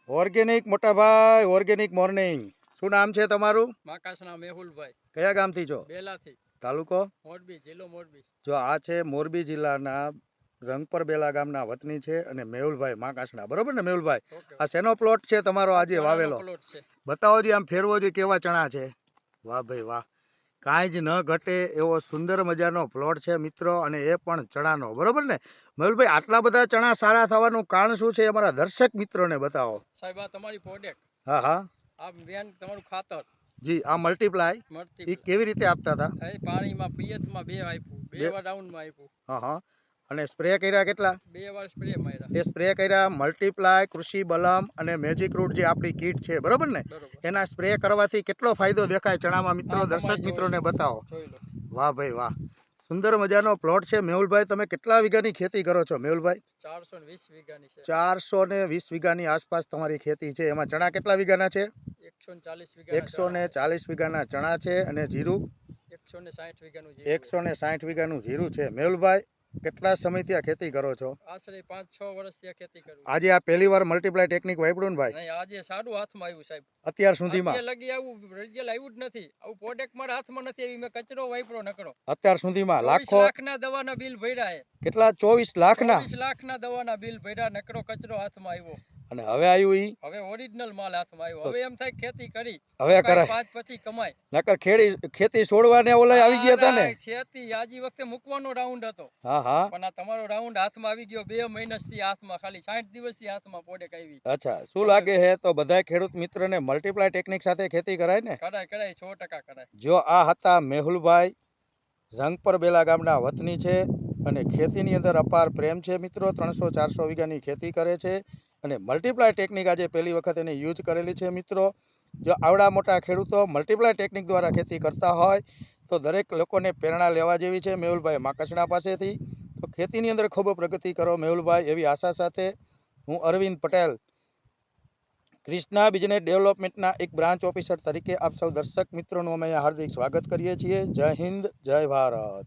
Organic મોટા ભાઈ, organic morning. શું નામ છે તમારું? માકાસના મેહુલભાઈ. કયા ગામથી છો? બેલાથી. તાલુકો? મોરબી, જિલ્લો મોરબી. જો આ છે મોરબી જિલ્લાના રંગપર બેલા ગામના વતની છે અને મેહુલભાઈ માકાસના, બરોબર ને મેહુલભાઈ? આ શેનો પ્લોટ છે તમારો આજે વાવેલો? બતાવો જી, આમ ફેરવો જી, કેવા ચણા છે. વાહ ભાઈ વાહ, કાંઈ જ ન ઘટે એવો સુંદર મજાનો પ્લોટ છે મિત્રો, અને એ પણ ચણાનો, બરોબર ને મેહુલભાઈ? આટલા બધા ચણા સારા થવાનું કારણ શું છે અમારા દર્શક મિત્રોને બતાવો સાહેબ. આ તમારી પ્રોડક્ટ. હા હા, આ બેન તમારું ખાતર જી. આ મલ્ટીપ્લાય એ કેવી રીતે આપતા હતા? એ પાણીમાં પિયતમાં 2 આપ્યું, 2 વાર રાઉન્ડમાં આપ્યું. હા હા. અને સ્પ્રે કર્યા કેટલા? 2 વાર સ્પ્રે માર્યા. એ સ્પ્રે કર્યા મલ્ટીપ્લાય, કૃષિ બલમ અને મેજિક રૂટ જે આપણી કીટ છે, બરોબર ને? એના સ્પ્રે કરવાથી કેટલો ફાયદો દેખાય ચણામાં મિત્રો? દર્શક મિત્રોને બતાવો. વાહ ભાઈ વાહ, સુંદર મજાનો પ્લોટ છે. મેહુલભાઈ, તમે કેટલા વીઘાની ખેતી કરો છો મેહુલભાઈ? 420 વીઘાની છે. 420 વીઘાની આસપાસ તમારી ખેતી છે. એમાં ચણા કેટલા વીઘાના છે? 140 વીઘાના ચણા છે. અને જીરું? 160 વીઘાનું. 160 વીઘાનું જીરું છે. મેહુલભાઈ, કેટલા સમયથી આ ખેતી કરો છો? આશરે 5-6 વર્ષથી આ ખેતી કરું. આજે આ પહેલી વાર મલ્ટીપ્લાય ટેકનિક વાપર્યું ને ભાઈ? નહીં, આજે સારું હાથમાં આવ્યું સાહેબ. અત્યાર સુધીમાં અત્યારે લગી આવું રિઝલ્ટ આવ્યું જ નથી. આવું પ્રોડક્ટ મારા હાથમાં નથી આવી. મેં કચરો વાપરો નકરો. અત્યાર સુધીમાં 24 લાખના દવાના બિલ ભર્યા છે. કેટલા? 24 લાખના? 24 લાખના દવાના બિલ ભર્યા, નકરો કચરો હાથમાં આવ્યો. અને હવે આવ્યું ઈ? હવે ઓરિજિનલ માલ હાથમાં આવ્યો. હવે એમ થાય ખેતી કરી હવે કરાય, 5 પછી કમાય. નકર ખેતી છોડવાને ઓલા આવી ગયા હતા ને. ખેતી આજી વખતે મૂકવાનો રાઉન્ડ હતો. હા હા. પણ આ તમારો રાઉન્ડ હાથમાં આવી ગયો. 2 મહિનાથી હાથમાં, ખાલી 60 દિવસથી હાથમાં પ્રોડક્ટ આવી. અચ્છા, શું લાગે છે તો બધા ખેડૂત મિત્રને મલ્ટીપ્લાય ટેકનિક સાથે ખેતી કરાય ને? કરાય 100% કરાય. જો આ હતા મેહુલભાઈ, રંગપર બેલા ગામના વતની છે અને ખેતીની અંદર અપાર પ્રેમ છે મિત્રો. 300-400 વીઘાની ખેતી કરે છે અને મલ્ટીપ્લાય ટેકનિક આજે પહેલી વખત એને યુઝ કરેલી છે મિત્રો. જો આવડા મોટા ખેડૂતો મલ્ટીપ્લાય ટેકનિક દ્વારા ખેતી કરતા હોય તો દરેક લોકોને પ્રેરણા લેવા જેવી છે મેહુલભાઈ માકસણા પાસેથી. તો ખેતીની અંદર ખૂબ પ્રગતિ કરો મેહુલભાઈ, એવી આશા સાથે હું અરવિંદ પટેલ, ક્રિષ્ના બિઝનેસ ડેવલપમેન્ટના એક બ્રાન્ચ ઓફિસર તરીકે આપ સૌ દર્શક મિત્રોનું અમે હાર્દિક સ્વાગત કરીએ છીએ. જય હિન્દ, જય ભારત.